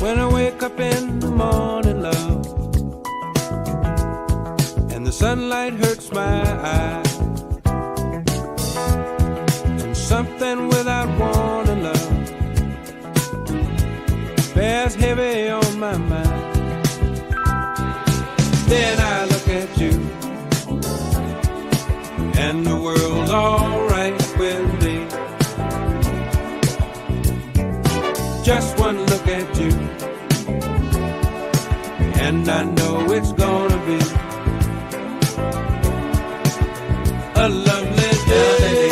When I wake up in the morning, love, and the sunlight hurts my eyes, and something without warning, love, bears heavy on my mind. Then I look at you, and the world's alright with me. Just one look at you, and I know it's gonna be a lovely day.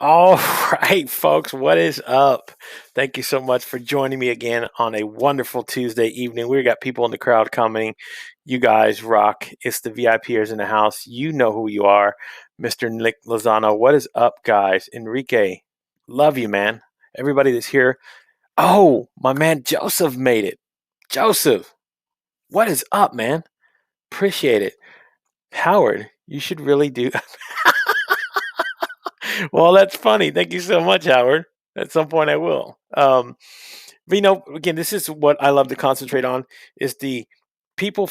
All right, folks, what is up? Thank you so much for joining me again on a wonderful Tuesday evening. We got people in the crowd commenting. You guys rock. It's the VIPers in the house. You know who you are. Mr. Nick Lozano. What is up, guys? Enrique, love you, man. Everybody that's here. Oh, my man Joseph made it. Joseph, what is up, man? Appreciate it. Howard, you should really do. Well, that's funny. Thank you so much, Howard. At some point I will. But again, this is what I love to concentrate on is the people.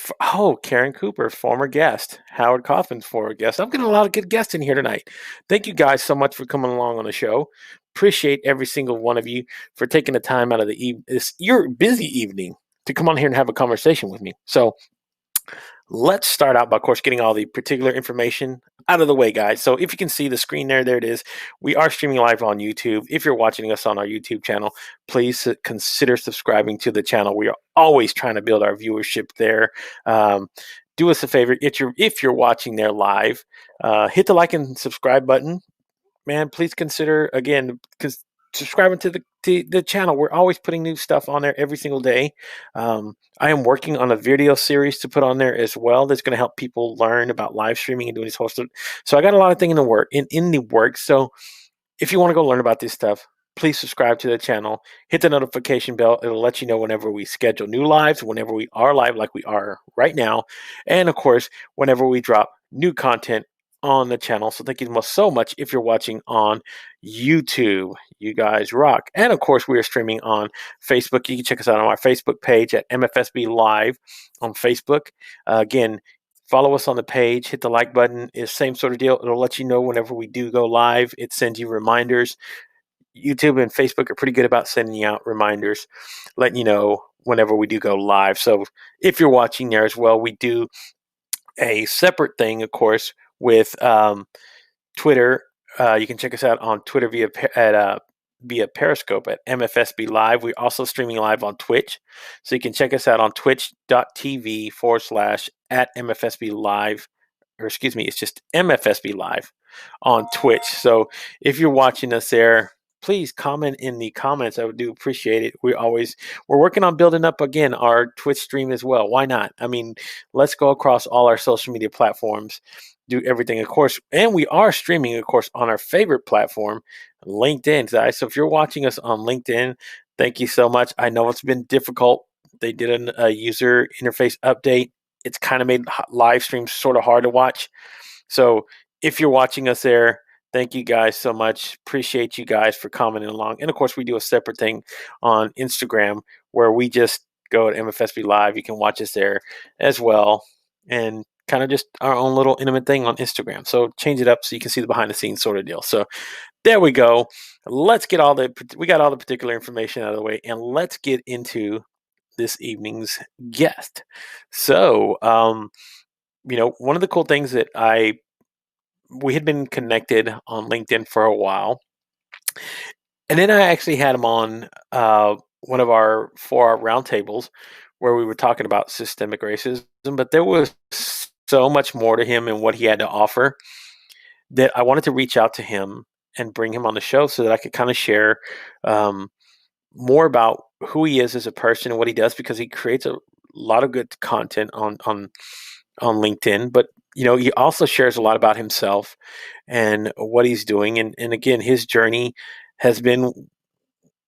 Karen Cooper, former guest. Howard Kaufman's former guest. I'm getting a lot of good guests in here tonight. Thank you guys so much for coming along on the show. Appreciate every single one of you for taking the time out of your busy evening to come on here and have a conversation with me. So let's start out by, of course, getting all the particular information out of the way, guys. So if you can see the screen there it is. We are streaming live on YouTube. If you're watching us on our YouTube channel, please consider subscribing to the channel. We are always trying to build our viewership there. Do us a favor. If you're watching there live, hit the like and subscribe button. Man, please consider, again, subscribing to the channel. We're always putting new stuff on there every single day. I am working on a video series to put on there as well that's going to help people learn about live streaming and doing this hosted. So I got a lot of things in the works. So if you want to go learn about this stuff, please subscribe to the channel. Hit the notification bell. It'll let you know whenever we schedule new lives, whenever we are live like we are right now, and of course, whenever we drop new content on the channel. So thank you so much if you're watching on YouTube. You guys rock. And of course, we are streaming on Facebook. You can check us out on our Facebook page at Mfsb Live on Facebook. Again, follow us on the page. Hit the like button. It's the same sort of deal. It'll let you know whenever we do go live. It sends you reminders. YouTube and Facebook are pretty good about sending you out reminders, letting you know whenever we do go live. So if you're watching there as well, we do a separate thing, of course, with Twitter. You can check us out on Twitter via Periscope at MFSB Live. We're also streaming live on Twitch. So you can check us out on twitch.tv/@MFSB Live. Or excuse me, it's just MFSB Live on Twitch. So if you're watching us there, please comment in the comments. I would do appreciate it. We're working on building up again our Twitch stream as well. Why not? I mean, let's go across all our social media platforms, do everything, of course. And we are streaming, of course, on our favorite platform, LinkedIn, guys. So if you're watching us on LinkedIn, thank you so much. I know it's been difficult. They did a user interface update. It's kind of made live streams sort of hard to watch. So if you're watching us there, thank you guys so much. Appreciate you guys for commenting along. And of course, we do a separate thing on Instagram where we just go to MFSB Live. You can watch us there as well. And kind of just our own little intimate thing on Instagram. So change it up so you can see the behind the scenes sort of deal. So there we go. We got all the particular information out of the way, and let's get into this evening's guest. So, one of the cool things that we had been connected on LinkedIn for a while, and then I actually had him on one of our 4-hour roundtables where we were talking about systemic racism, but there was so much more to him and what he had to offer that I wanted to reach out to him and bring him on the show so that I could kind of share more about who he is as a person and what he does, because he creates a lot of good content on LinkedIn, but he also shares a lot about himself and what he's doing, and again, his journey has been,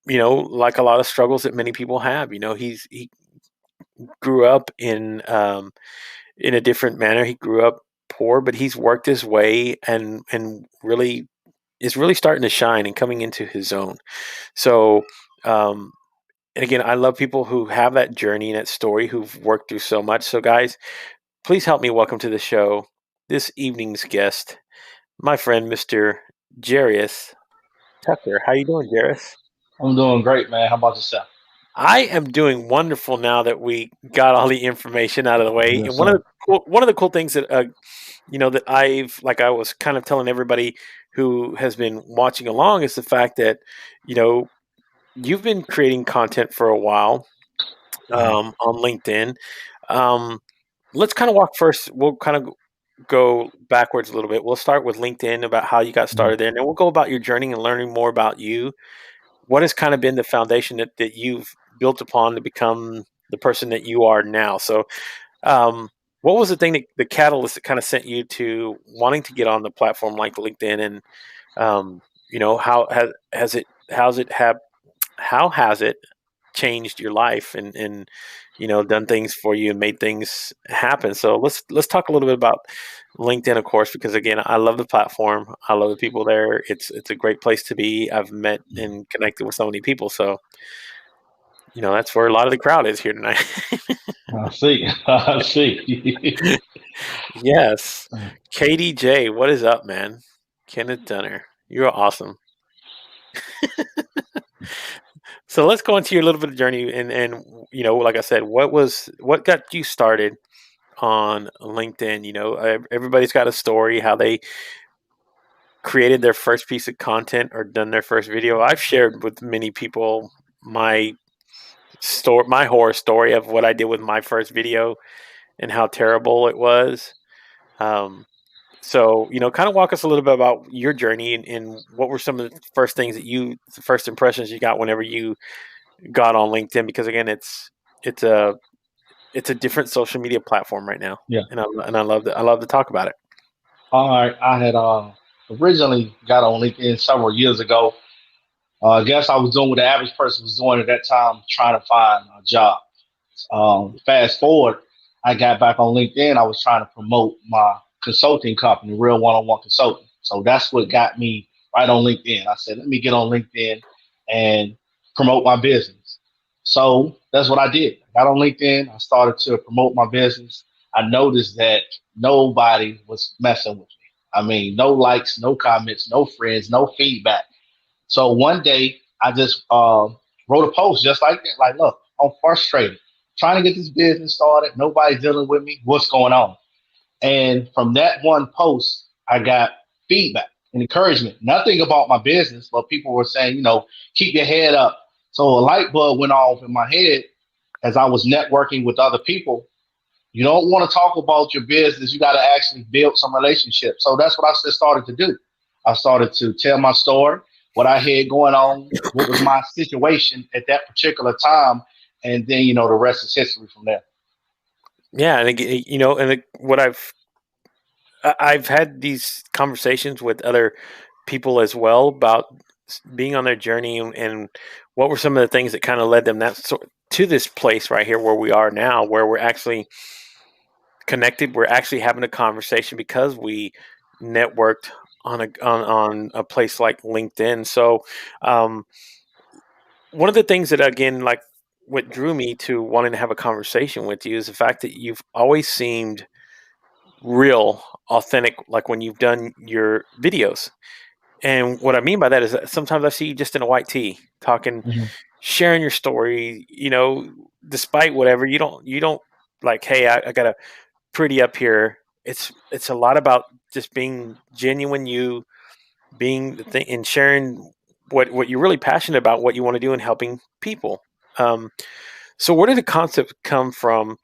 like a lot of struggles that many people have. He grew up in a different manner. He grew up poor, but he's worked his way and really is really starting to shine and coming into his own. So, um, and again, I love people who have that journey and that story, who've worked through so much. So, guys, please help me welcome to the show this evening's guest, my friend, Mr. Jaris Tucker. How you doing, Jaris? I'm doing great, man. How about yourself? I am doing wonderful now that we got all the information out of the way. And Yes, sir. one of the cool things that that like I was kind of telling everybody who has been watching along is the fact that you know you've been creating content for a while Mhm. on LinkedIn. Um, let's kind of walk first. We'll kind of go backwards a little bit. We'll start with LinkedIn about how you got Mhm. started there, and then we'll go about your journey and learning more about you. What has kind of been the foundation that you've built upon to become the person that you are now? So, um, what was the thing that the catalyst that kind of sent you to wanting to get on the platform like LinkedIn, and how how has it changed your life and done things for you and made things happen? So let's talk a little bit about LinkedIn, of course, because again, I love the platform. I love the people there. It's a great place to be. I've met and connected with so many people. So that's where a lot of the crowd is here tonight. I see. I see. Yes. KDJ, what is up, man? Kenneth Dunner, you're awesome. So let's go into your little bit of journey and like I said, what got you started on LinkedIn? Everybody's got a story how they created their first piece of content or done their first video. I've shared with many people my my horror story of what I did with my first video and how terrible it was. Um, So, kind of walk us a little bit about your journey and what were some of the first things the first impressions you got whenever you got on LinkedIn? Because again, it's a it's a different social media platform right now, Yeah. and I love to talk about it. All right. I had originally got on LinkedIn several years ago. I guess I was doing what the average person was doing at that time, trying to find a job. Fast forward, I got back on LinkedIn. I was trying to promote my consulting company, Real One on One Consulting. So that's what got me right on LinkedIn. I said, let me get on LinkedIn and promote my business. So that's what I did. I got on LinkedIn. I started to promote my business. I noticed that nobody was messing with me. I mean, no likes, no comments, no friends, no feedback. So one day I just wrote a post just like that. Like, look, I'm frustrated, trying to get this business started. Nobody's dealing with me. What's going on? And from that one post, I got feedback and encouragement. Nothing about my business, but people were saying, keep your head up. So a light bulb went off in my head as I was networking with other people. You don't want to talk about your business. You got to actually build some relationships. So that's what I just started to do. I started to tell my story, what I had going on, what was my situation at that particular time, and then the rest is history from there. Yeah, and what I've had these conversations with other people as well about being on their journey and what were some of the things that kind of led them to this place right here where we are now, where we're actually connected. We're actually having a conversation because we networked on a place like LinkedIn. So, um, one of the things that again, like what drew me to wanting to have a conversation with you is the fact that you've always seemed real, authentic, like when you've done your videos. And what I mean by that is that sometimes I see you just in a white tee talking, Mhm. sharing your story, despite whatever. You don't like, hey, I gotta pretty up here. It's a lot about just being genuine, you being the thing and sharing what you're really passionate about, what you want to do, and helping people. Um, so, where did the concept come from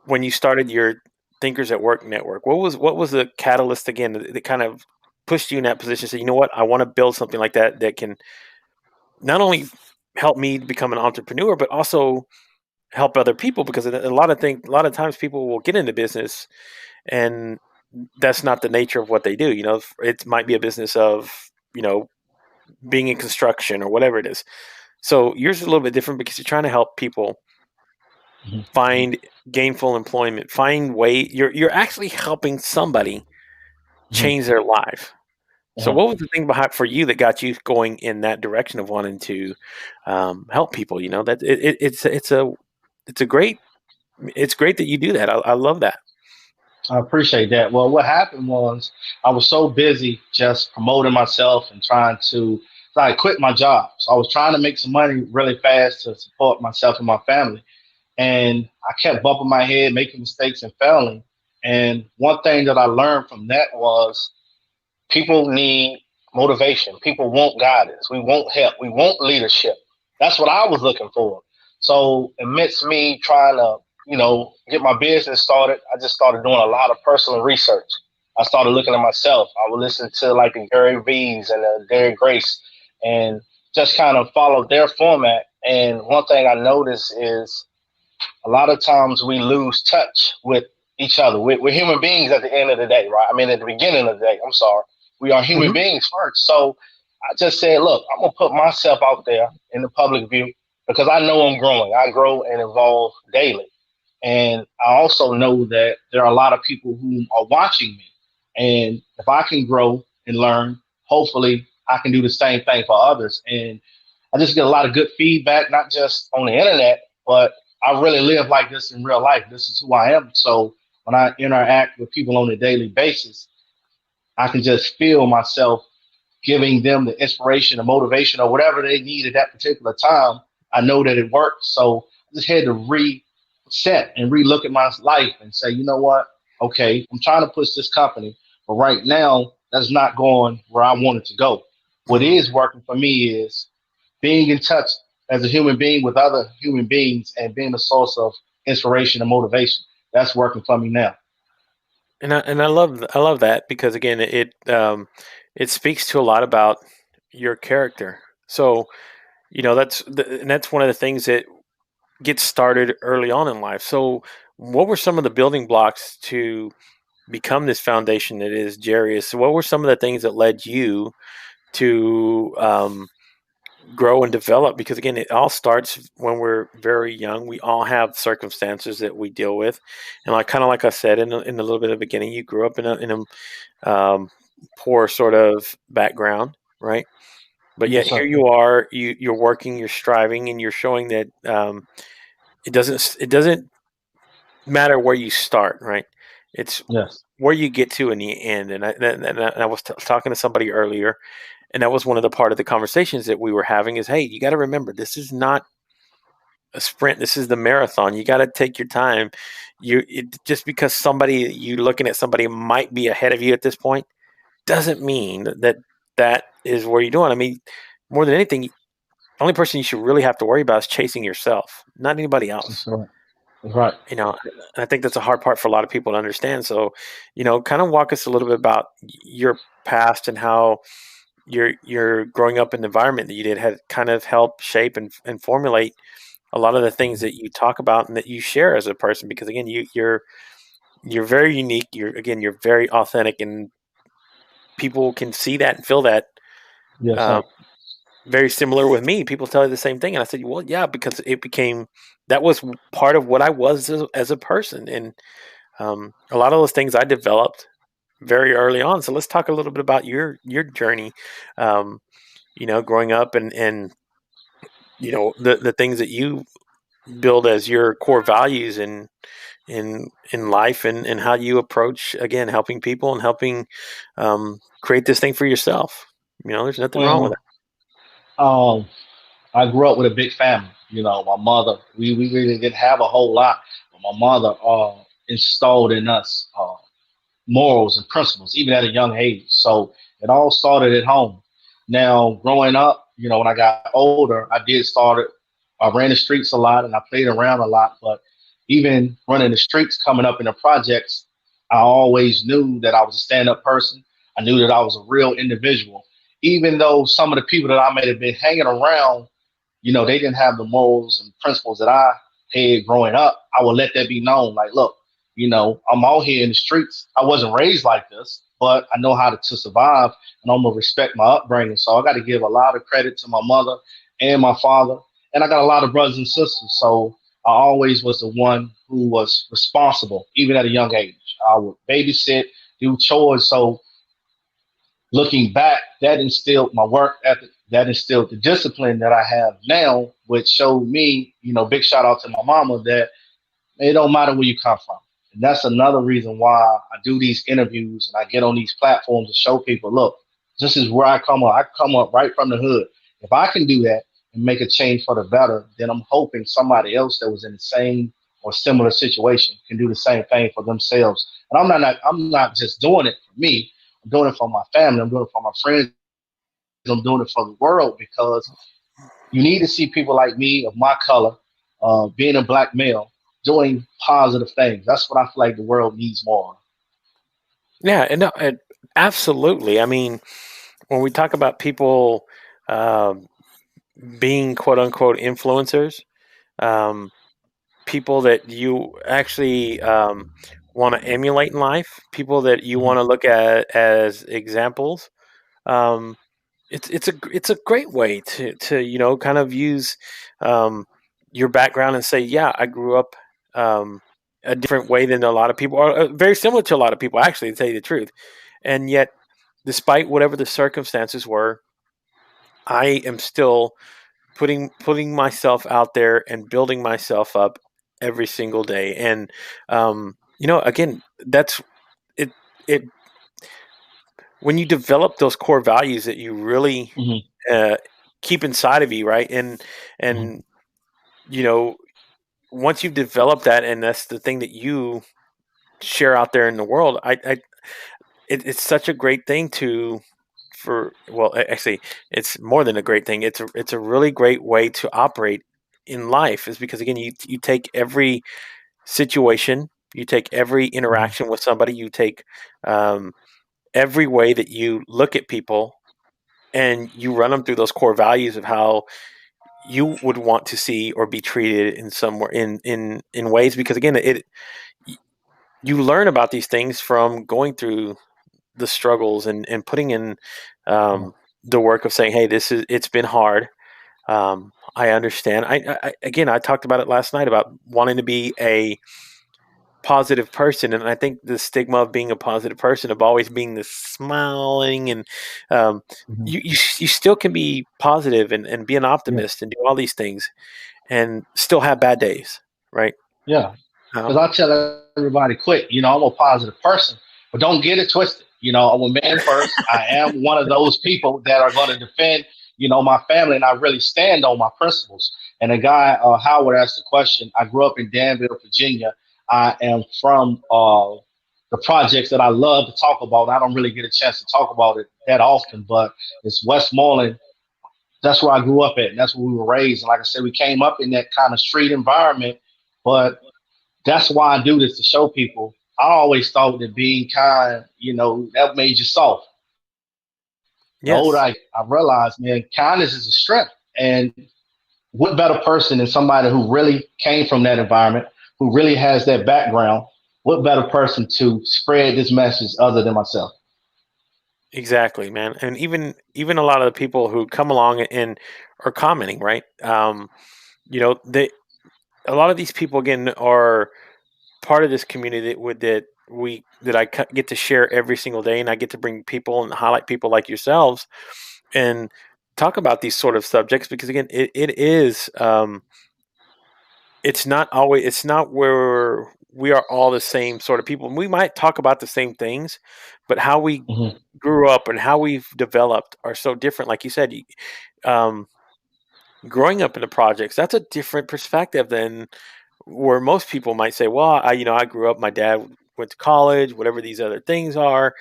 when you started your Thinkers at Work network? What was the catalyst again that kind of pushed you in that position? So, you know what, I want to build something like that that can not only help me become an entrepreneur, but also help other people, because a lot of times people will get into business and that's not the nature of what they do. It might be a business of, being in construction or whatever it is. So yours is a little bit different because you're trying to help people Mhm. find gainful employment, find way. You're actually helping somebody Mhm. change their life. So Mhm. what was the thing behind for you that got you going in that direction of wanting to help people? That it's a great it's great that you do that. I love that. I appreciate that. Well, what happened was I was so busy just promoting myself and trying to, so I quit my job. So I was trying to make some money really fast to support myself and my family. And I kept bumping my head, making mistakes and failing. And one thing that I learned from that was people need motivation. People want guidance. We want help. We want leadership. That's what I was looking for. So amidst me trying to, get my business started, I just started doing a lot of personal research. I started looking at myself. I would listen to like the Gary V's and the Gary Grace and just kind of follow their format. And one thing I noticed is a lot of times we lose touch with each other. We're human beings at the end of the day, right? I mean, at the beginning of the day, I'm sorry. We are human Hmm. beings first. So I just said, look, I'm going to put myself out there in the public view because I know I'm growing. I grow and evolve daily. And I also know that there are a lot of people who are watching me. And if I can grow and learn, hopefully I can do the same thing for others. And I just get a lot of good feedback, not just on the internet, but I really live like this in real life. This is who I am. So when I interact with people on a daily basis, I can just feel myself giving them the inspiration, the motivation, or whatever they need at that particular time. I know that it works. So I just had to reset and relook at my life and say, you know what? Okay, I'm trying to push this company, but right now that's not going where I want it to go. What Hmm. is working for me is being in touch as a human being with other human beings and being a source of inspiration and motivation. That's working for me now. And I love that because again it speaks to a lot about your character. So and that's one of the things that gets started early on in life. So what were some of the building blocks to become this foundation that is Jarius? So what were some of the things that led you to grow and develop? Because again, it all starts when we're very young. We all have circumstances that we deal with, and like kind of like I said in a little bit of the beginning, you grew up in a poor sort of background, right? But yet Yes, here sir. you are, you're working, you're striving, and you're showing that it doesn't matter where you start, right? It's Yes. where you get to in the end. And I was talking to somebody earlier, and that was one of the part of the conversations that we were having is, hey, you got to remember, this is not a sprint. This is the marathon. You got to take your time. Just because you looking at somebody might be ahead of you at this point doesn't mean that is where you're doing. I mean, more than anything, the only person you should really have to worry about is chasing yourself, not anybody else. That's right. That's right. And I think that's a hard part for a lot of people to understand. So, kind of walk us a little bit about your past and how your growing up in the environment that you did had kind of helped shape and formulate a lot of the things that you talk about and that you share as a person. Because again, you're very unique. You're very authentic, and people can see that and feel that. Yes, Um, sir. very similar with me. People tell you the same thing, and I said, "Well, yeah," because that was part of what I was as a person, and a lot of those things I developed very early on. So let's talk a little bit about your journey. Um, growing up and the things that you build as your core values in life and how you approach again helping people and helping create this thing for yourself. There's nothing wrong with Well, um, I grew up with a big family. My mother, we really didn't have a whole lot, but my mother installed in us morals and principles, even at a young age. So it all started at home. Now, growing up, when I got older, I ran the streets a lot and I played around a lot. But even running the streets, coming up in the projects, I always knew that I was a stand up person. I knew that I was a real individual. Even though some of the people that I may have been hanging around, they didn't have the morals and principles that I head growing up, I would let that be known. Like, look, I'm out here in the streets. I wasn't raised like this, but I know how to survive, and I'm gonna respect my upbringing. So I got to give a lot of credit to my mother and my father, and I got a lot of brothers and sisters. So I always was the one who was responsible, even at a young age. I would babysit, do chores. So looking back, that instilled my work ethic, that instilled the discipline that I have now, which showed me, big shout out to my mama that it don't matter where you come from. And that's another reason why I do these interviews and I get on these platforms to show people, look, this is where I come up. I come up right from the hood. If I can do that and make a change for the better, then I'm hoping somebody else that was in the same or similar situation can do the same thing for themselves. And I'm not just doing it for me. I'm doing it for my family. I'm doing it for my friends. I'm doing it for the world because you need to see people like me of my color, being a black male, doing positive things. That's what I feel like the world needs more. Yeah, and no, absolutely. I mean, when we talk about people um, being quote unquote influencers, um, people that you actually want to emulate in life, people that you Mhm, want to look at as examples. Um, it's a great way to kind of use um, your background and say, yeah, I grew up a different way than a lot of people, or very similar to a lot of people, actually, to tell you the truth. And yet, despite whatever the circumstances were, I am still putting myself out there and building myself up every single day. And again, that's it. It when you develop those core values that you really mhm, uh, keep inside of you, right? mhm, And you know, once you've developed that, and that's the thing that you share out there in the world, it's such a great thing to for well, actually, it's more than a great thing. It's a really great way to operate in life, is because again, you take every situation, you take every mhm, interaction with somebody, you take um, every way that you look at people, and you run them through those core values of how you would want to see or be treated in somewhere in ways, because again, you learn about these things from going through the struggles and putting in yeah, um, the work of saying, hey, it's been hard. I understand. Again, I talked about it last night about wanting to be a positive person, and I think the stigma of being a positive person, of always being this smiling, and um, mhm, you still can be positive and be an yeah, optimist and do all these things and still have bad days, right? yeah. Because Um, I tell everybody quick, I'm a positive person, but don't get it twisted. I'm a man first. I am one of those people that are going to defend, my family, and I really stand on my principles. And a guy, Howard, asked the question. I grew up in Danville, Virginia. I am from the projects that I love to talk about. I don't really get a chance to talk about it that often, but it's Westmoreland. That's where I grew up at, and that's where we were raised. And like I said, we came up in that kind of street environment, but that's why I do this to show people. I always thought that being kind, that made you soft. The older yes, I realized, man, kindness is a strength. And what better person than somebody who really came from that environment, who really has that background? What better person to spread this message other than myself? exactly, man. And even a lot of the people who come along and are commenting, right? They a lot of these people again are part of this community that I get to share every single day, and I get to bring people and highlight people like yourselves and talk about these sort of subjects, because again, it is it's not where we are all the same sort of people. We might talk about the same things, but how we Hmm. grew up and how we've developed are so different. Like you said, um, growing up in the projects, that's a different perspective than where most people might say, well, I grew up, my dad went to college, whatever these other things are,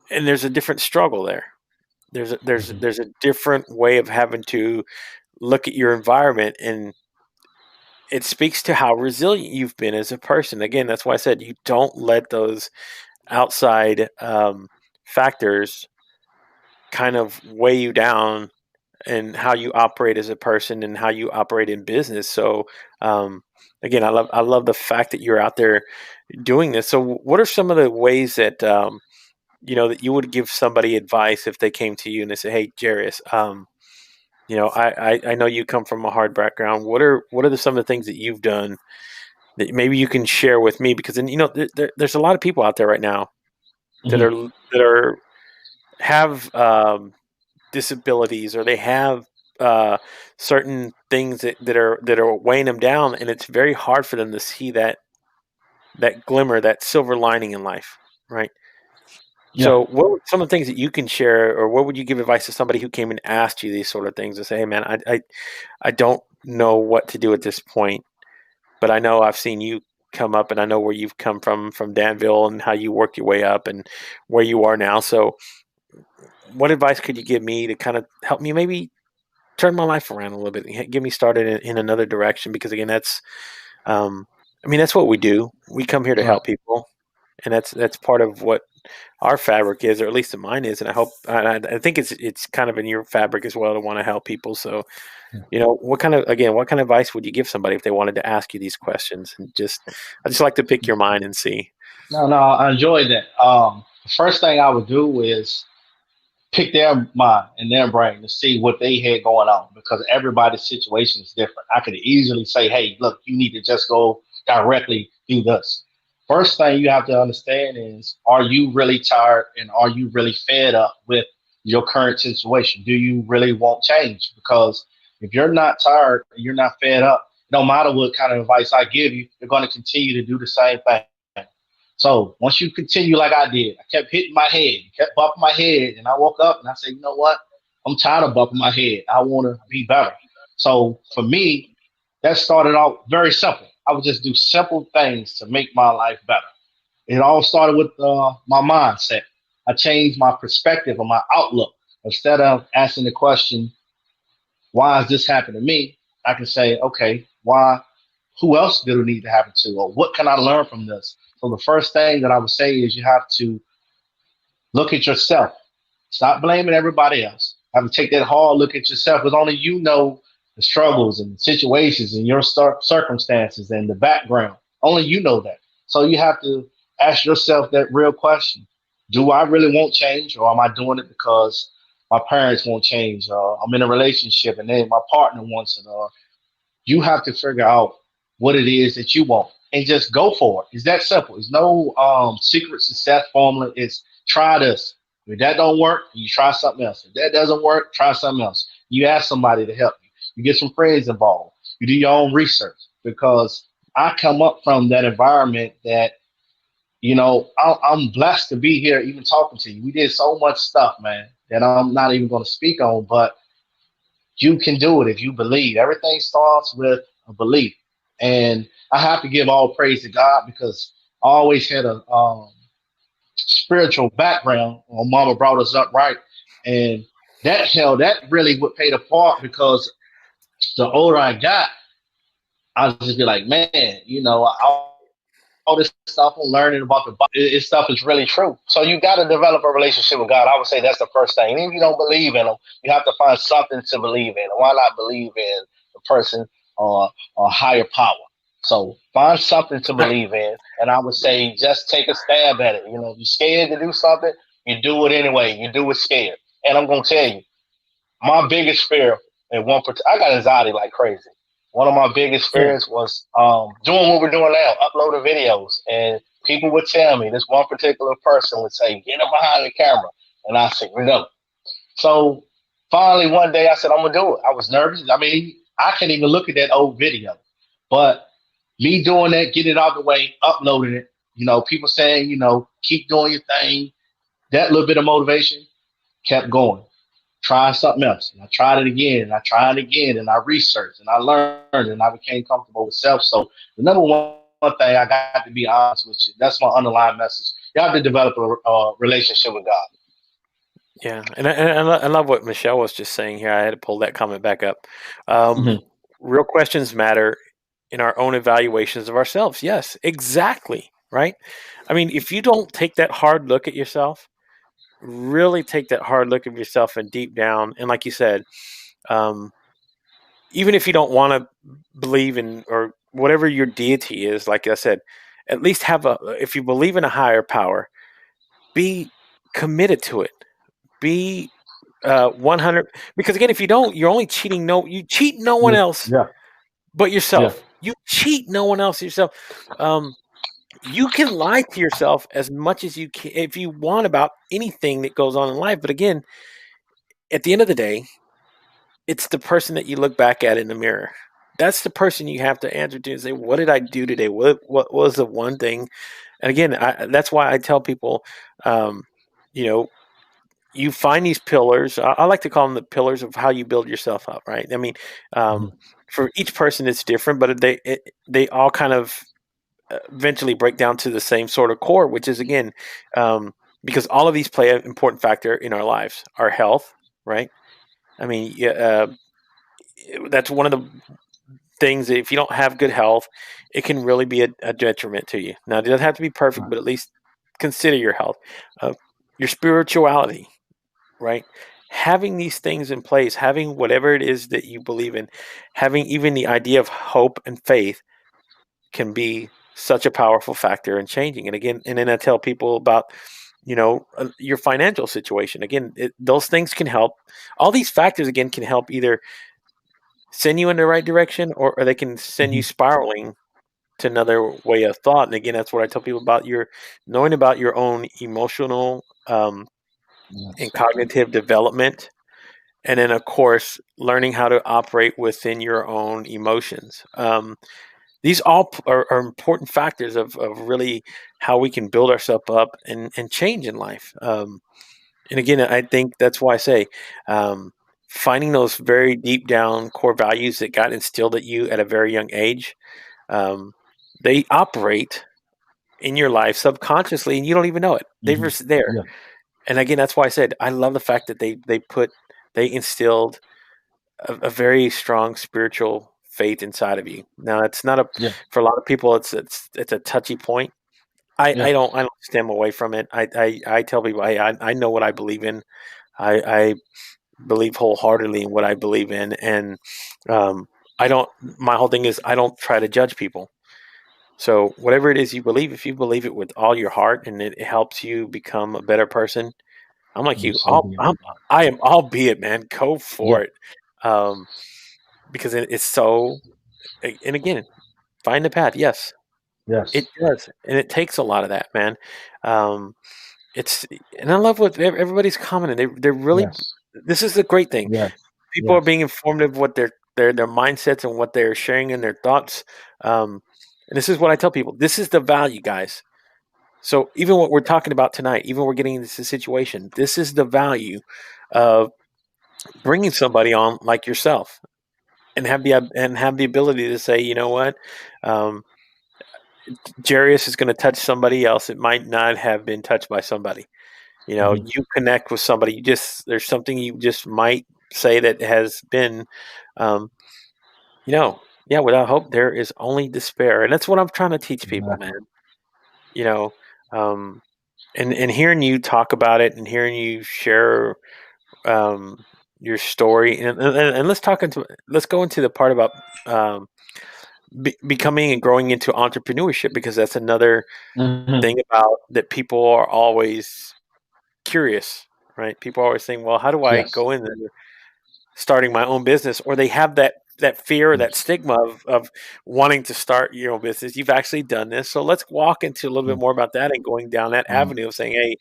and there's a different struggle there. Hmm. There's a different way of having to look at your environment, and it speaks to how resilient you've been as a person. Again, that's why I said you don't let those outside factors kind of weigh you down and how you operate as a person and how you operate in business. So again, I love the fact that you're out there doing this. So what are some of the ways that that you would give somebody advice if they came to you and they say, "Hey, Jairus, I know you come from a hard background. What are some of the things that you've done that maybe you can share with me?" Because then there's a lot of people out there right now that Hmm. are have disabilities, or they have uh, certain things that are weighing them down, and it's very hard for them to see that glimmer, that silver lining in life, right? Yeah. So, what were some of the things that you can share, or what would you give advice to somebody who came and asked you these sort of things, and say, "Hey, man, I don't know what to do at this point, but I know I've seen you come up, and I know where you've come from Danville, and how you worked your way up, and where you are now. So, what advice could you give me to kind of help me maybe turn my life around a little bit, and get me started in another direction?" Because again, um, that's what we do. We come here to Right. help people, and that's part of what our fabric is, or at least in mine is. And I think it's kind of in your fabric as well, to want to help people. So, what kind of advice would you give somebody if they wanted to ask you these questions? And I just like to pick your mind and see. No, no, I enjoyed that. The first thing I would do is pick their mind and their brain to see what they had going on, because everybody's situation is different. I could easily say, hey, look, you need to just go directly do this. First thing you have to understand is, are you really tired and are you really fed up with your current situation? Do you really want change? Because if you're not tired and you're not fed up, no matter what kind of advice I give you, you're going to continue to do the same thing. So once you continue like I did, I kept hitting my head, kept bumping my head, and I woke up and I said, you know what? I'm tired of bumping my head. I want to be better. So for me, that started out very simple. I would just do simple things to make my life better. It all started with my mindset. I changed my perspective and my outlook. Instead of asking the question, why is this happening to me? I can say, okay, why? Who else did it need to happen to? Or what can I learn from this? So the first thing that I would say is, you have to look at yourself. Stop blaming everybody else. Have to take that hard look at yourself, because only you know the struggles and situations and your circumstances and the background. Only you know that. So you have to ask yourself that real question: do I really want change, or am I doing it because my parents won't change? Or I'm in a relationship and then my partner wants it? Or you have to figure out what it is that you want and just go for it. It's that simple. There's no secret success formula. It's try this. If that don't work, you try something else. If that doesn't work, try something else. You ask somebody to help you. You get some friends involved. You do your own research, because I come up from that environment that, I'm blessed to be here even talking to you. We did so much stuff, man, that I'm not even going to speak on, but you can do it if you believe. Everything starts with a belief. And I have to give all praise to God, because I always had a spiritual background. My mama brought us up right. And that really would pay the part, because the older I got, I would just be like, man, all this stuff I'm learning about the Bible, this stuff is really true. So you got to develop a relationship with God. I would say that's the first thing. Even if you don't believe in Him, you have to find something to believe in. Why not believe in the person or higher power? So find something to believe in, and I would say just take a stab at it. If you're scared to do something, you do it anyway. You do it scared. And I'm gonna tell you, my biggest fear, I got anxiety like crazy. One of my biggest Yeah. fears was doing what we're doing now, uploading videos. And people would tell me, this one particular person would say, get up behind the camera. And I said, no. So finally one day I said, I'm going to do it. I was nervous. I mean, I can't even look at that old video. But me doing that, getting it out the way, uploading it, people saying, keep doing your thing, that little bit of motivation kept going. Try something else. And I tried it again, and I tried it again, and I researched and I learned, and I became comfortable with self. So the number one thing, I got to be honest with you, that's my underlying message. You have to develop a relationship with God. Yeah, and I love what Michelle was just saying here. I had to pull that comment back up. Um, Hmm. Real questions matter in our own evaluations of ourselves. Yes, exactly. Right. I mean, if you don't take that hard look at yourself, really take that hard look at yourself, and deep down, and like you said, even if you don't want to believe in or whatever your deity is, like I said, at least if you believe in a higher power, be committed to it. Be 100, because again, if you don't, you're only cheating. You cheat no one Yeah. else Yeah. but Yeah. yourself. You cheat no one else yourself. You can lie to yourself as much as you can if you want about anything that goes on in life. But again, at the end of the day, it's the person that you look back at in the mirror. That's the person you have to answer to and say, "What did I do today? What was the one thing?" And again, that's why I tell people, um, you know, you find these pillars. I like to call them the pillars of how you build yourself up. Right? I mean, um, Mhm. for each person, it's different, but they all kind of eventually break down to the same sort of core, which is again, um, because all of these play an important factor in our lives. Our health, right? I mean, yeah, that's one of the things that if you don't have good health, it can really be a detriment to you. Now, it doesn't have to be perfect, Right. but at least consider your health, uh, your spirituality, right? Having these things in place, having whatever it is that you believe in, having even the idea of hope and faith can be such a powerful factor in changing. And again, and then I tell people about, your financial situation. Again, those things can help. All these factors again can help either send you in the right direction, or they can send you Mhm. spiraling to another way of thought. And again, that's what I tell people about your knowing about your own emotional and Yes. cognitive development. And then, of course, learning how to operate within your own emotions. These all are important factors of really how we can build ourselves up and change in life. And again, I think that's why I say um, finding those very deep down core values that got instilled at you at a very young age, um, they operate in your life subconsciously and you don't even know it. They're Mhm. just there. Yeah. And again, that's why I said I love the fact that they instilled a very strong spiritual faith inside of you. Now, it's not a Yeah. for a lot of people. It's a touchy point. Yeah. I don't stem away from it. I tell people I know what I believe in. I believe wholeheartedly in what I believe in, and um, I don't. My whole thing is I don't try to judge people. So whatever it is you believe, if you believe it with all your heart and it helps you become a better person, I'm like Yeah. you. So be it. I am. Albeit, man, go Yeah. for it. Um, because it's so. And again, find the path. Yes, it Yes. does, and it takes a lot of that, man. Um, it's and I love what everybody's commenting. They're really. Yes. This is the great thing. Yes. People are Yes. being informed of what their mindsets and what they're sharing in their thoughts. Um, and this is what I tell people. This is the value, guys. So even what we're talking about tonight, even we're getting into this situation, this is the value of bringing somebody on like yourself and have the ability to say, you know what, um, Jarius is going to touch somebody else. It might not have been touched by somebody. Mhm. You connect with somebody. There's something you just might say that has been, um, yeah. Without hope, there is only despair, and that's what I'm trying to teach people, man. Exactly. You know, um, and hearing you talk about it and hearing you share um, your story, and let's go into the part about um, becoming and growing into entrepreneurship because that's another Mhm. thing about that people are always curious, right? People are always saying, "Well, how do I Yes. go in there starting my own business?" Or they have that fear, or that Yes. stigma of wanting to start your own business. You've actually done this, so let's walk into a little bit Yeah. more about that and going down that All right. avenue of saying, "Hey,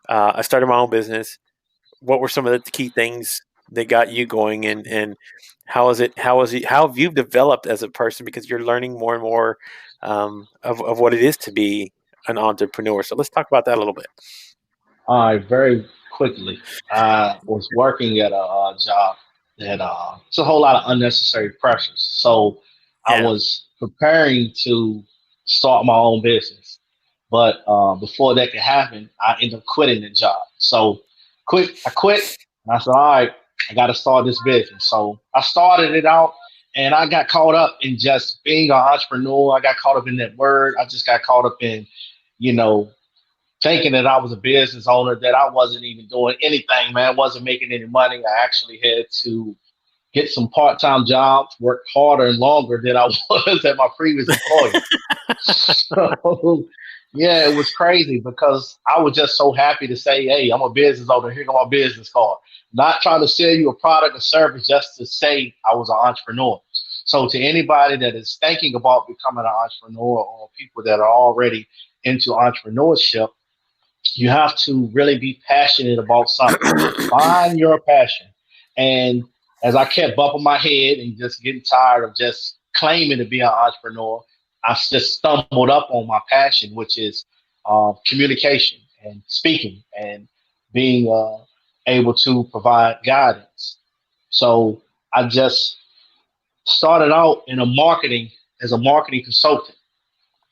I started my own business. What were some of the key things that got you going, and how have you developed as a person because you're learning more and more of what it is to be an entrepreneur?" So let's talk about that a little bit. All right. Very quickly, I was working at a job that it's a whole lot of unnecessary pressures. So I Yeah, was preparing to start my own business, but before that could happen, I ended up quitting the job. So I quit, and I said, all right, I got to start this business. So I started it out, and I got caught up in just being an entrepreneur. I got caught up in that word. I just got caught up in, you know, thinking that I was a business owner, that I wasn't even doing anything, man. I wasn't making any money. I actually had to get some part-time jobs, work harder and longer than I was at my previous employer. So yeah, it was crazy because I was just so happy to say, "Hey, I'm a business owner. Here go my business card." Not trying to sell you a product or service, just to say I was an entrepreneur. So to anybody that is thinking about becoming an entrepreneur or people that are already into entrepreneurship, you have to really be passionate about something. Find your passion. And as I kept bumping my head and just getting tired of just claiming to be an entrepreneur, I just stumbled up on my passion, which is communication and speaking and being able to provide guidance. So I just started out in a marketing as a marketing consultant.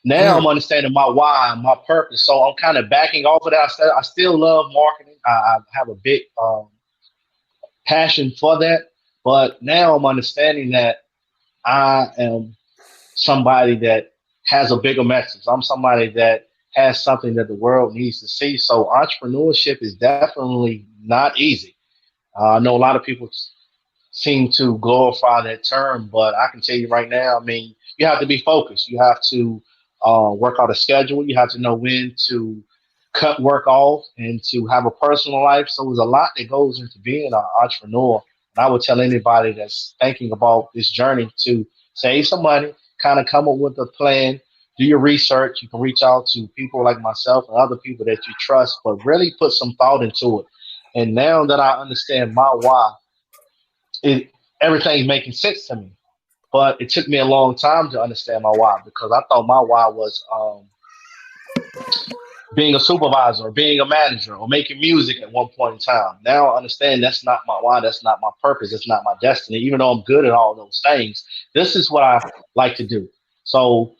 Now Mm, I'm understanding my why, my purpose. So I'm kind of backing off of that. I still love marketing. I have a big passion for that. But now I'm understanding that I am somebody that has a bigger message. I'm somebody that has something that the world needs to see. So entrepreneurship is definitely not easy. I know a lot of people seem to glorify that term, but I can tell you right now, I mean, you have to be focused. You have to work out a schedule. You have to know when to cut work off and to have a personal life. So there's a lot that goes into being an entrepreneur. And I would tell anybody that's thinking about this journey to save some money, kind of come up with a plan, do your research. You can reach out to people like myself and other people that you trust, but really put some thought into it. And now that I understand my why, it everything's making sense to me. But it took me a long time to understand my why because I thought my why was being a supervisor or being a manager or making music at one point in time. Now I understand that's not my why, that's not my purpose, it's not my destiny. Even though I'm good at all those things, this is what I like to do. So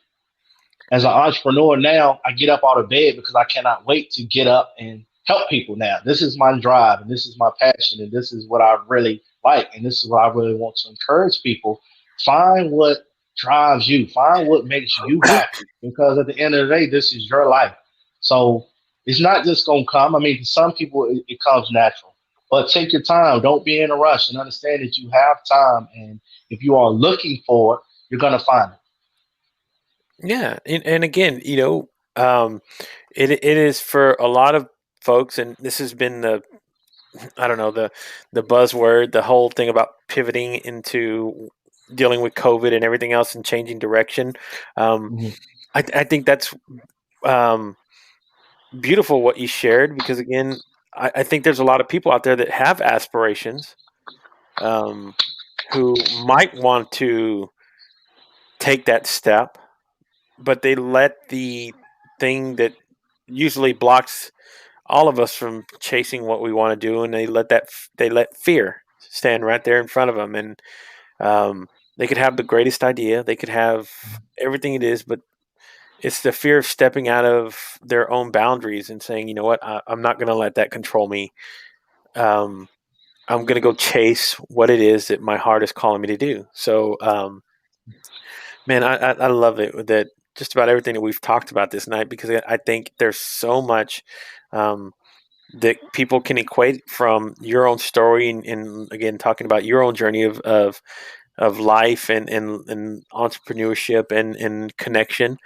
as an entrepreneur now, I get up out of bed because I cannot wait to get up and help people now. This is my drive and this is my passion and this is what I really like and this is what I really want to encourage people. Find what drives you, find what makes you happy because at the end of the day, this is your life. So it's not just going to come. I mean, to some people, it comes natural. But take your time. Don't be in a rush and understand that you have time. And if you are looking for it, you're going to find it. yeah, and again, it is for a lot of folks, and this has been the I don't know the buzzword, the whole thing about pivoting into dealing with COVID and everything else and changing direction. Um, Mhm. I think that's um, beautiful what you shared because again, I think there's a lot of people out there that have aspirations, um, who might want to take that step, but they let the thing that usually blocks all of us from chasing what we want to do, and they let fear stand right there in front of them, and um, they could have the greatest idea, they could have everything it is, but it's the fear of stepping out of their own boundaries and saying, you know what, I'm not going to let that control me. Um, I'm going to go chase what it is that my heart is calling me to do. So, man, I love it that just about everything that we've talked about this night because I think there's so much um, that people can equate from your own story and again talking about your own journey of life and entrepreneurship and connection,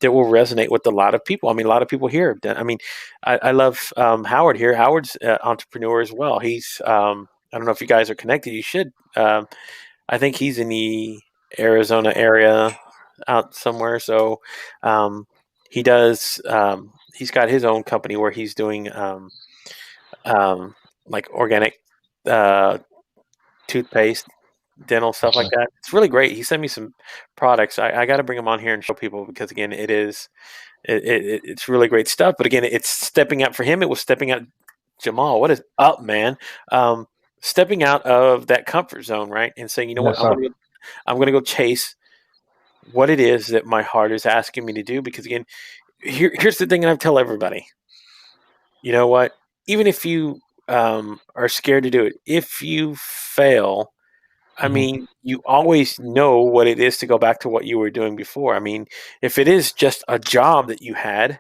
that will resonate with a lot of people. I mean, a lot of people here have done. I mean, I love Howard here. Howard's an entrepreneur as well. He's I don't know if you guys are connected. You should. I think he's in the Arizona area out somewhere. So um, he does. He's got his own company where he's doing um, like organic uh, toothpaste, dental stuff like Okay. that. It's really great. He sent me some products. I got to bring them on here and show people because again, it's really great stuff. But again, it's stepping out for him. It was stepping out. Jamal, what is up, man? Um, Stepping out of that comfort zone, right, and saying, you know what, Yes, sir. I'm gonna go chase what it is that my heart is asking me to do. Because again, here's the thing, and I tell everybody, you know what, even if you are scared to do it, if you fail, I Mhm. mean, you always know what it is to go back to what you were doing before. I mean, if it is just a job that you had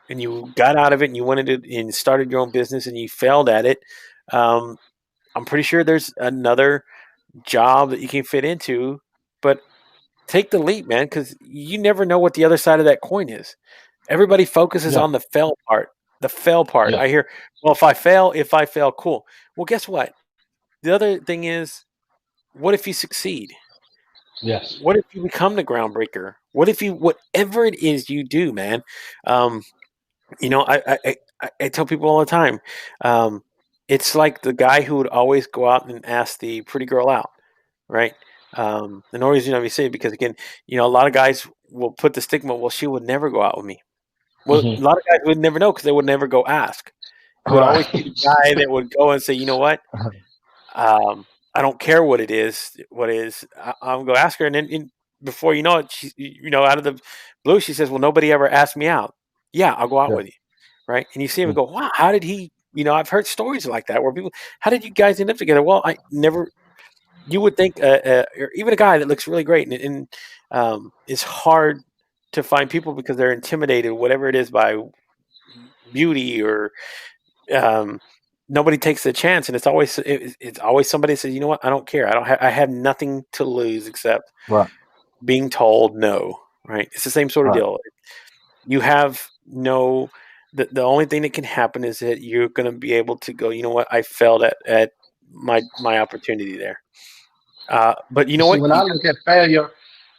and you got out of it and you wanted to and started your own business and you failed at it, um, I'm pretty sure there's another job that you can fit into, but take the leap, man, because you never know what the other side of that coin is. Everybody focuses Yeah. on the fail part. The fail part. Yeah. I hear, well, if I fail, cool. Well, guess what? The other thing is, what if you succeed? Yes. What if you become the groundbreaker? What if you, whatever it is you do, man? Um, I tell people all the time, um, it's like the guy who would always go out and ask the pretty girl out, right? And the only reason I say it because again, a lot of guys will put the stigma. Well, she would never go out with me. Well, Hmm. a lot of guys would never know because they would never go ask. It would always be Right. the guy that would go and say, you know what? I don't care what it is. What is? I'm going to ask her, and then before you know it, she, out of the blue, she says, "Well, nobody ever asked me out." Yeah, I'll go out Yeah. with you, right? And you see him and go, "Wow, how did he?" I've heard stories like that where people, "How did you guys end up together?" Well, I never. You would think, or even a guy that looks really great, and it's hard to find people because they're intimidated, whatever it is, by beauty or um, nobody takes the chance, and it's always somebody says, you know what, I don't care. I have nothing to lose except Right. being told no. Right? It's the same sort of Right. deal. You have no. The only thing that can happen is that you're going to be able to go. You know what? I failed at my opportunity there. But you know See, what? when I look at failure,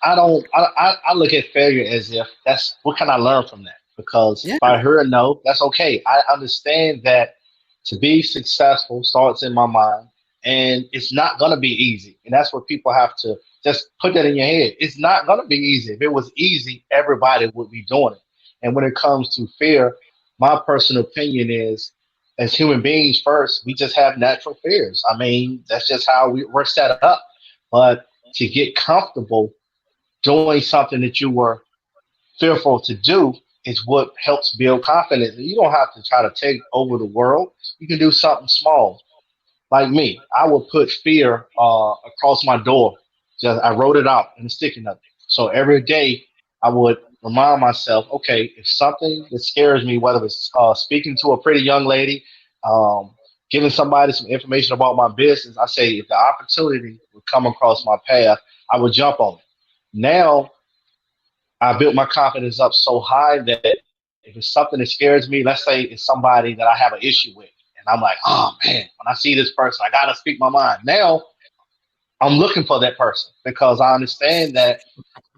I don't. I look at failure as if that's what can I learn from that? Because Yeah, if I hear a no, that's okay. I understand that to be successful starts in my mind, and it's not gonna be easy. And that's what people have to just put that in your head. It's not gonna be easy. If it was easy, everybody would be doing it. And when it comes to fear, my personal opinion is, as human beings, first we just have natural fears. I mean, that's just how we're set up. But to get comfortable doing something that you were fearful to do is what helps build confidence. You don't have to try to take over the world. You can do something small. Like me, I would put fear across my door. Just I wrote it out in a sticky note. So every day I would remind myself, okay, if something that scares me, whether it's speaking to a pretty young lady, um, giving somebody some information about my business, I say if the opportunity would come across my path, I would jump on it. Now I built my confidence up so high that if it's something that scares me, let's say it's somebody that I have an issue with, and I'm like, oh man, when I see this person, I gotta speak my mind. Now I'm looking for that person because I understand that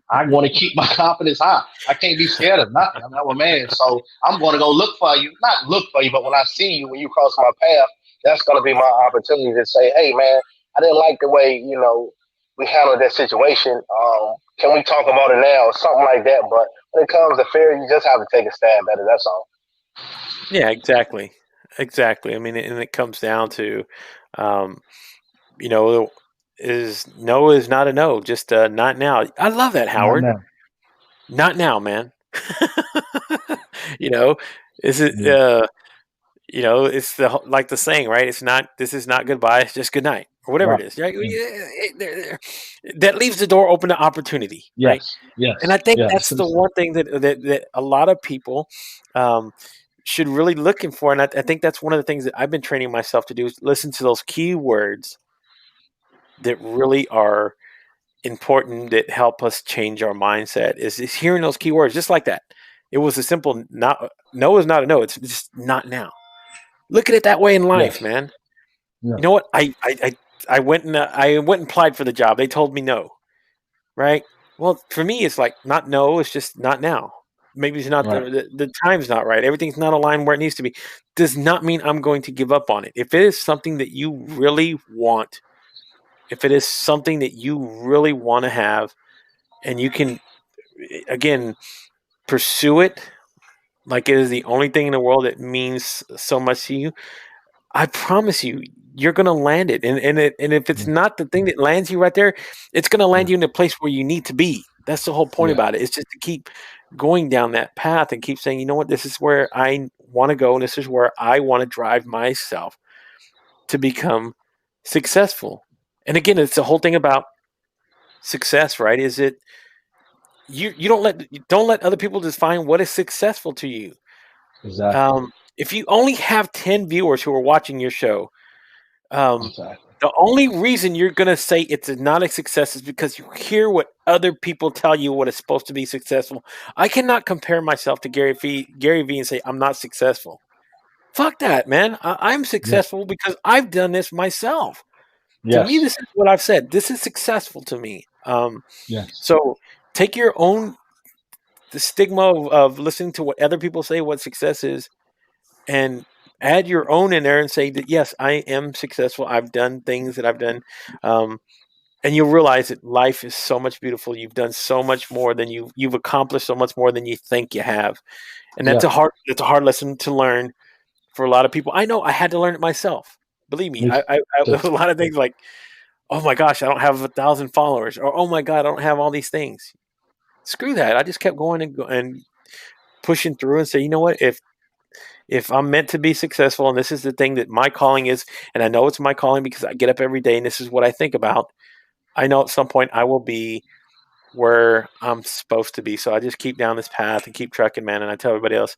I want to keep my confidence high. I can't be scared of nothing. I'm not a man, so I'm going to go look for you. Not look for you, but when I see you, when you cross my path, that's going to be my opportunity to say, "Hey, man, I didn't like the way we handled that situation. Can we talk about it now, or something like that?" But when it comes to fear, you just have to take a stab at it. That's all. yeah, exactly, exactly. I mean, and it comes down to, um, you know, is no is not a no, just not now. I love that, Not Howard. now. Not now, man. you know, is it? Yeah. It's like the saying, right? It's not. This is not goodbye. It's just good night, or whatever it Right. is. Right? Yeah. That leaves the door open to opportunity, right? Yes. And Yes. I think Yes. that's the one thing that a lot of people um, should really looking for. And I think that's one of the things that I've been training myself to do is listen to those keywords that really are important that help us change our mindset is hearing those keywords just like that. It was a simple not no is not a no. It's just not now. Look at it that way in life, Yes. man. Yeah. You know what? I went and applied for the job. They told me no, right? Well, for me, it's like not no. It's just not now. Maybe it's not Right. the time's not right. Everything's not aligned where it needs to be. Does not mean I'm going to give up on it. If it is something that you really want, if it is something that you really want to have, and you can again pursue it like it is the only thing in the world that means so much to you, I promise you, you're gonna land it. And if it's Yeah. not the thing that lands you right there, it's gonna Yeah. land you in a place where you need to be. That's the whole point Yeah. about it. It's just to keep going down that path and keep saying, you know what, this is where I want to go, and this is where I want to drive myself to become successful. And again, it's the whole thing about success, right? Is it you don't let other people define what is successful to you. Exactly. If you only have 10 viewers who are watching your show, Um, Exactly. the only reason you're gonna say it's not a success is because you hear what other people tell you what is supposed to be successful. I cannot compare myself to Gary V, and say I'm not successful. Fuck that, man. I'm Yeah. successful because I've done this myself. To me, Yes. this is what I've said. This is successful to me. Yes. So take your own the stigma of listening to what other people say what success is, and add your own in there and say that yes, I am successful. I've done things that I've done, um, and you'll realize that life is so much beautiful. You've done so much more than you've accomplished so much more than you think you have, and Yeah. that's a hard lesson to learn for a lot of people. I know I had to learn it myself. Believe me, Me there too. was a lot of things like, oh my gosh, I don't have 1,000 followers, or oh my god, I don't have all these things. Screw that. I just kept going and pushing through and say, you know what, if I'm meant to be successful and this is the thing that my calling is, and I know it's my calling because I get up every day and this is what I think about, I know at some point I will be where I'm supposed to be. So I just keep down this path and keep trucking, man. And I tell everybody else,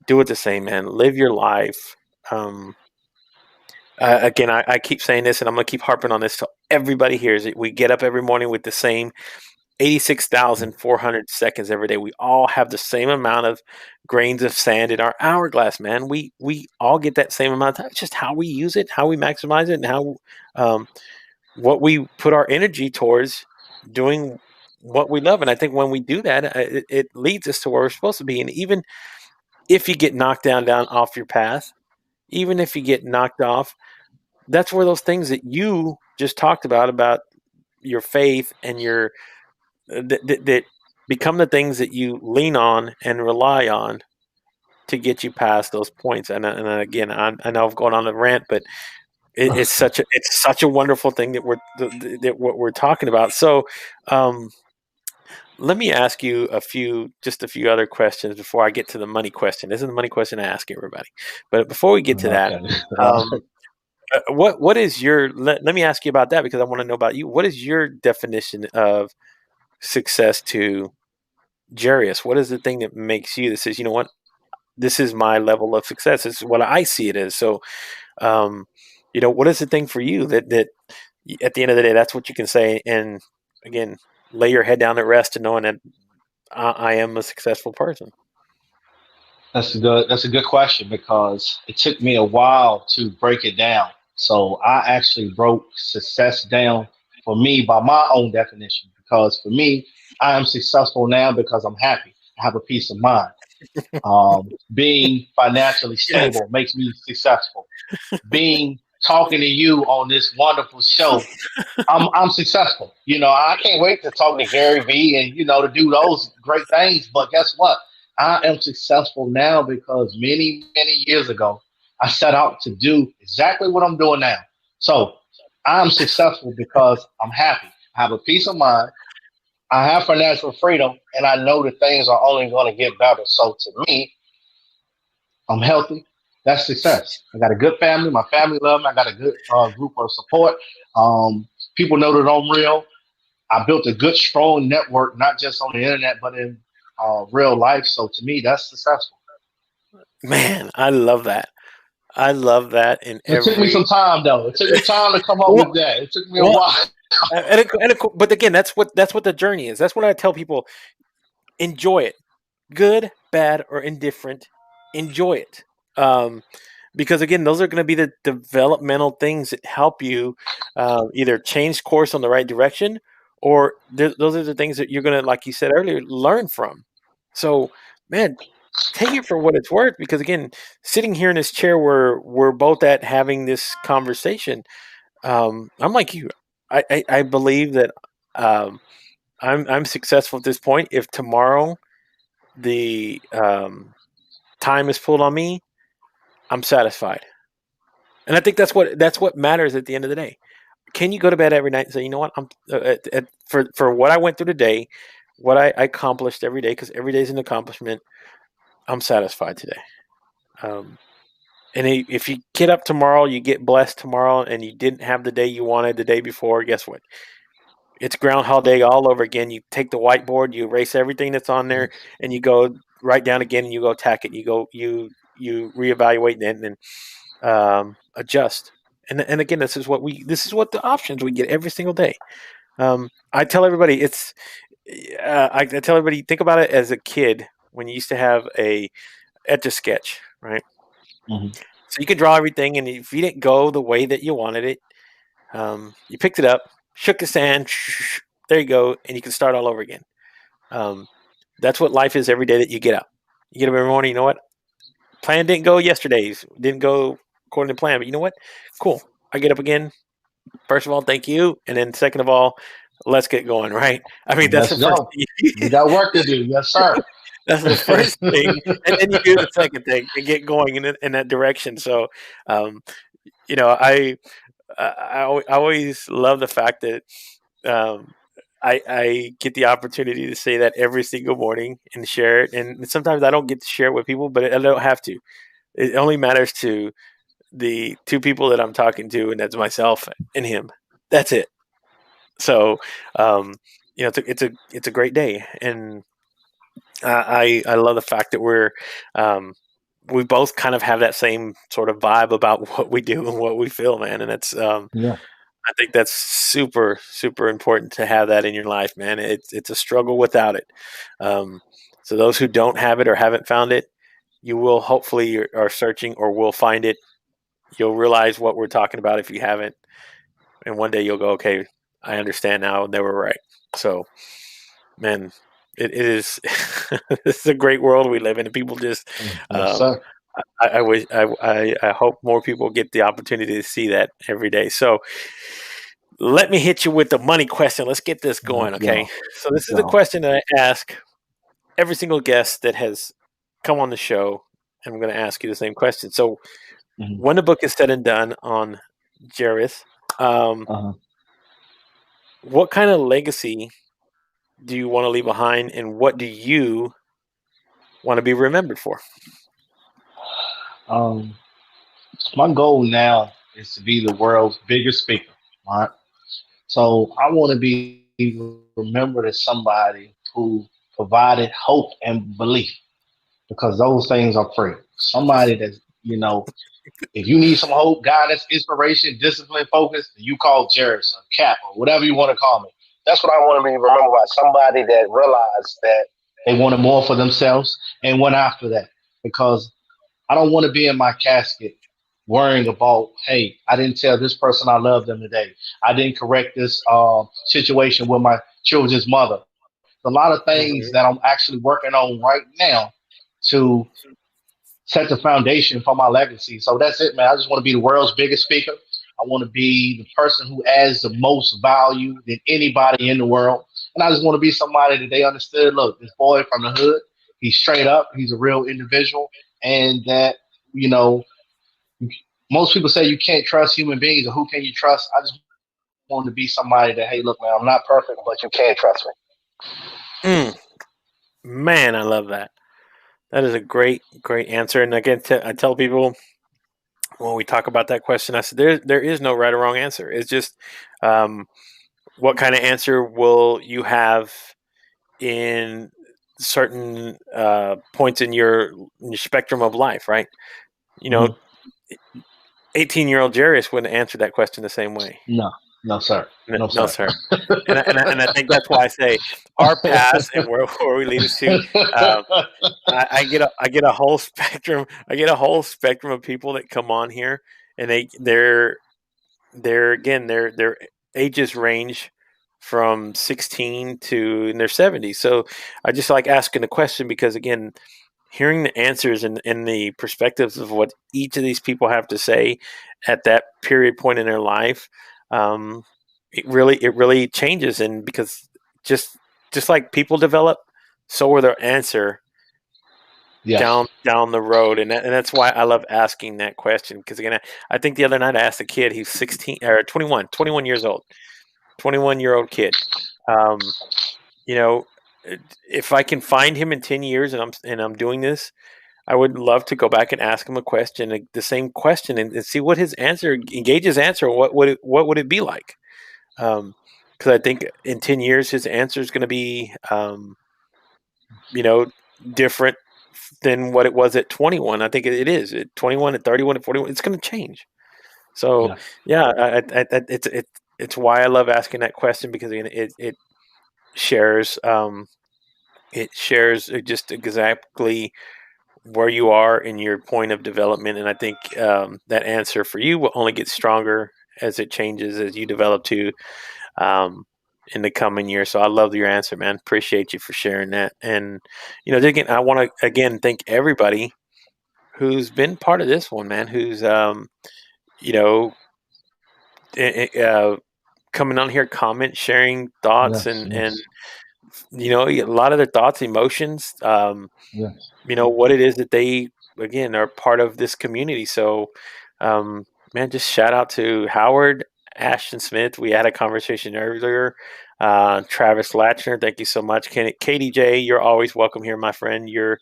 do it the same, man. Live your life. Um, again, I keep saying this and I'm going to keep harping on this till everybody hears it. We get up every morning with the same 86,400 seconds every day. We all have the same amount of grains of sand in our hourglass, man. We all get that same amount of time. It's just how we use it, how we maximize it, and how um, what we put our energy towards doing what we love. And I think when we do that, it leads us to where we're supposed to be. And even if you get knocked down off your path, even if you get knocked off, that's where those things that you just talked about your faith and your that become the things that you lean on and rely on to get you past those points. And again, I know I've gone on a rant, but it's such a wonderful thing that that what we're talking about. So, um, let me ask you just a few other questions before I get to the money question. This is the money question I ask everybody, but before we get to that, Okay. um, what is your let me ask you about that because I want to know about you. What is your definition of success to Jarius? What is the thing that makes you that says, you know what, this is my level of success? This is what I see it as. So, um, what is the thing for you that at the end of the day, that's what you can say, and again, lay your head down at rest and knowing that I am a successful person. That's a good question because it took me a while to break it down. So I actually broke success down for me by my own definition. Because for me, I am successful now because I'm happy. I have a peace of mind. Being financially Yes. stable makes me successful. Being talking to you on this wonderful show, I'm successful. I can't wait to talk to Gary V and to do those great things. But guess what? I am successful now because many years ago I set out to do exactly what I'm doing now. So I'm successful because I'm happy. I have a peace of mind. I have financial freedom, and I know that things are only going to get better. So to me, I'm healthy. That's success. I got a good family. My family love me. I got a good group of support. People know that I'm real. I built a good, strong network, not just on the internet, but in real life. So to me, that's successful. Man, I love that. I love that in It took me some every time, though. It took me time to come up with well, that. It took me a well, while. but again, that's what the journey is. That's what I tell people. Enjoy it, good, bad, or indifferent. Enjoy it. Um, because again, those are going to be the developmental things that help you either change course on the right direction, or those are the things that you're going to, like you said earlier, learn from. So, man, take it for what it's worth. Because again, sitting here in this chair where we're both at having this conversation, I'm like you. I believe that um, I'm successful at this point. If tomorrow the time is pulled on me, I'm satisfied. And I think that's what matters at the end of the day. Can you go to bed every night and say, you know what, I'm for what I went through today, what I accomplished every day, because every day is an accomplishment. I'm satisfied today. Um, and if you get up tomorrow, you get blessed tomorrow, and you didn't have the day you wanted the day before, guess what? It's Groundhog Day all over again. You take the whiteboard, you erase everything that's on there, and you go right down again, and you go attack it. You reevaluate and adjust. And again, this is what the options we get every single day. I tell everybody I tell everybody, think about it as a kid when you used to have a etch a sketch, right? Hmm. So you could draw everything, and if you didn't go the way that you wanted it, you picked it up, shook the sand, there you go, and you can start all over again. Um, that's what life is every day that you get up. You get up every morning. You know what? Plan didn't go yesterday's. Didn't go according to plan, but you know what? Cool. I get up again. First of all, thank you, and then second of all, let's get going. Right? I mean, that's the Let's first. go. We got work to do. Yes, sir. That's the first thing, and then you do the second thing and get going in that direction. So, um, you know, I always love the fact that um, I get the opportunity to say that every single morning and share it. And sometimes I don't get to share it with people, but I don't have to. It only matters to the two people that I'm talking to, and that's myself and him. That's it. So, um, it's a great day, and I love the fact that um, we both kind of have that same sort of vibe about what we do and what we feel, man. And Yeah. I think that's super, super important to have that in your life, man. It's a struggle without it. Um, so those who don't have it or haven't found it, you will hopefully are searching or will find it. You'll realize what we're talking about if you haven't, and one day you'll go, okay, I understand now, and they were right. So, man, it is. This is a great world we live in, and people just. Yes, Um, sir. I wish I hope more people get the opportunity to see that every day. So let me hit you with the money question. Let's get this going, Let's okay? go. So Let's this is the go. question that I ask every single guest that has come on the show, and I'm going to ask you the same question. So Hmm. when the book is said and done on Jaris, um, Uh-huh. what kind of legacy do you want to leave behind, and what do you want to be remembered for? Um, my goal now is to be the world's biggest speaker. Right. So I want to be remembered as somebody who provided hope and belief because those things are free. Somebody that, you know, if you need some hope, guidance, inspiration, discipline, focus, you call Jairus or Cap or whatever you want to call me. That's what I want to be remembered by. Somebody that realized that they wanted more for themselves and went after that. Because I don't want to be in my casket worrying about, hey, I didn't tell this person I love them today. I didn't correct this situation with my children's mother. A lot of things that I'm Mhm. actually working on right now to set the foundation for my legacy. So that's it, man. I just want to be the world's biggest speaker. I want to be the person who adds the most value than anybody in the world. And I just want to be somebody that they understood. Look, this boy from the hood, he's straight up, he's a real individual. And that, you know, most people say you can't trust human beings or who can you trust? I just want to be somebody that, hey, look, man, I'm not perfect, but you can trust me. Mm, man, I love that. That is a great, great answer. And again, I tell people when we talk about that question, I said there is no right or wrong answer. It's just um, what kind of answer will you have in certain points in your spectrum of life, right? You know, Hmm. 18-year-old Jarius wouldn't answer that question the same way. No, no, sir. No, No, sir. sir. And I think that's why I say our past and where we lead us to. Um, I get a whole spectrum. I get a whole spectrum of people that come on here, and they're again their ages range from 16 to in their 70s. So I just like asking the question because again, hearing the answers and the perspectives of what each of these people have to say at that period point in their life, um, it really changes. And because just just like people develop, so will their answer Yes. down the road. And that's why I love asking that question because again, I think the other night I asked a kid, he's 16 or 21 years old, 21-year-old kid. Um, you know, if I can find him in 10 years and I'm doing this, I would love to go back and ask him a question, the same question, and see what his answer, engage his answer. What would it be like? Because I think in 10 years, his answer is going to be, you know, different than what it was at 21. I think it is at 21, at 31, at 41. It's going to change. So Yes. yeah, it's why I love asking that question, because again, shares it shares just exactly where you are in your point of development, and I think that answer for you will only get stronger as it changes, as you develop too, um, in the coming year. So I love your answer, man. Appreciate you for sharing that. And again, I want to again thank everybody who's been part of this one, man. Who's you know uh, coming on here, comment, sharing thoughts, Yes. and Yes. a lot of their thoughts, emotions. Yes. What it is that they again are part of this community. So, um, man, just shout out to Howard, Ashton Smith. We had a conversation earlier. Travis Latchner, thank you so much. KDJ, you're always welcome here, my friend. You're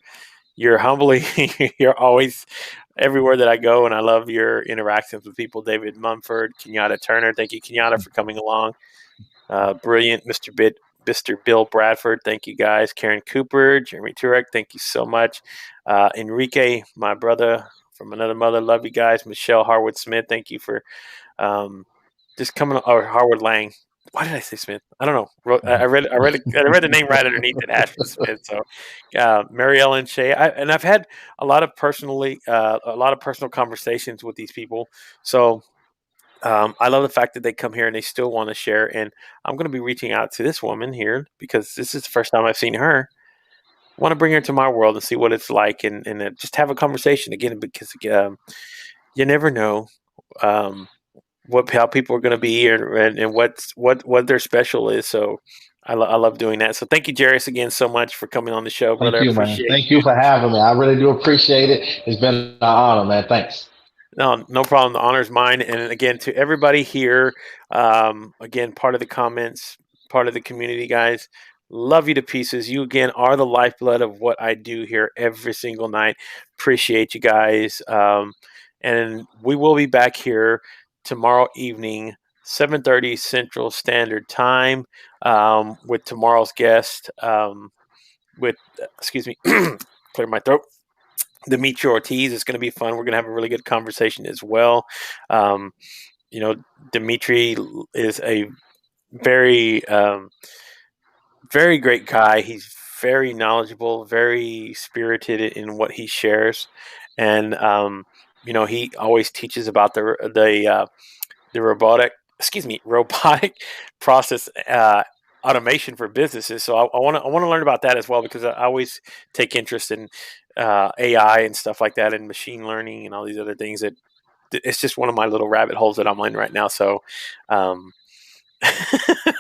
humbly, you're always everywhere that I go, and I love your interactions with people. David Mumford, Kenyatta Turner, thank you, Kenyatta, for coming along. Brilliant, Mr. Bill Bradford, thank you guys. Karen Cooper, Jeremy Turek, thank you so much. Enrique, my brother from another mother, love you guys. Michelle Harwood Smith, thank you for um, just coming. Or Harwood Lang. Why did I say Smith? I don't know. I read the name right underneath it, Ashton Smith. So, Mary Ellen Shea, and I've had a lot of personal conversations with these people. So I love the fact that they come here and they still want to share. And I'm going to be reaching out to this woman here because this is the first time I've seen her. I want to bring her to my world and see what it's like, and just have a conversation again, because you never know how people are going to be, and what their special is. So I love doing that. So thank you, Jairus, again so much for coming on the show, brother. Thank I you, man. appreciate Thank you. you for having me. I really do appreciate it. It's been an honor, man. Thanks. No, no problem. The honor's mine. And again, to everybody here, again, part of the comments, part of the community, guys, love you to pieces. You, again, are the lifeblood of what I do here every single night. Appreciate you guys. And we will be back here tomorrow evening, 7:30 Central Standard Time, with tomorrow's guest, excuse me, clear my throat. Demetri Ortiz. It's going to be fun. We're going to have a really good conversation as well. Um, Demetri is a very, very great guy. He's very knowledgeable, very spirited in what he shares, and he always teaches about the robotic process automation for businesses. So I want to learn about that as well, because I always take interest in AI and stuff like that, and machine learning and all these other things. That it's just one of my little rabbit holes that I'm in right now. So, um,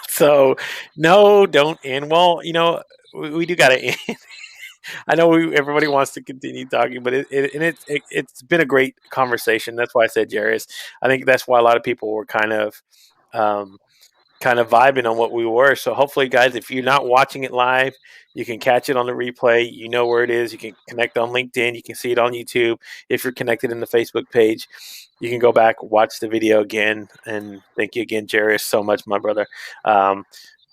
so no, don't end. Well, we do got to end. I know everybody wants to continue talking, but it's been a great conversation. That's why I said Jairus. I think that's why a lot of people were um, kind of vibing on what we were. So hopefully, guys, if you're not watching it live, you can catch it on the replay. You know where it is. You can connect on LinkedIn. You can see it on YouTube. If you're connected in the Facebook page, you can go back, watch the video again. And thank you again, Jairus, so much, my brother. Um,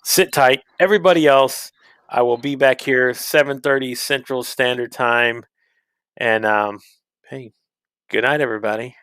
Sit tight. Everybody else, I will be back here 7:30 Central Standard Time. And hey, good night, everybody.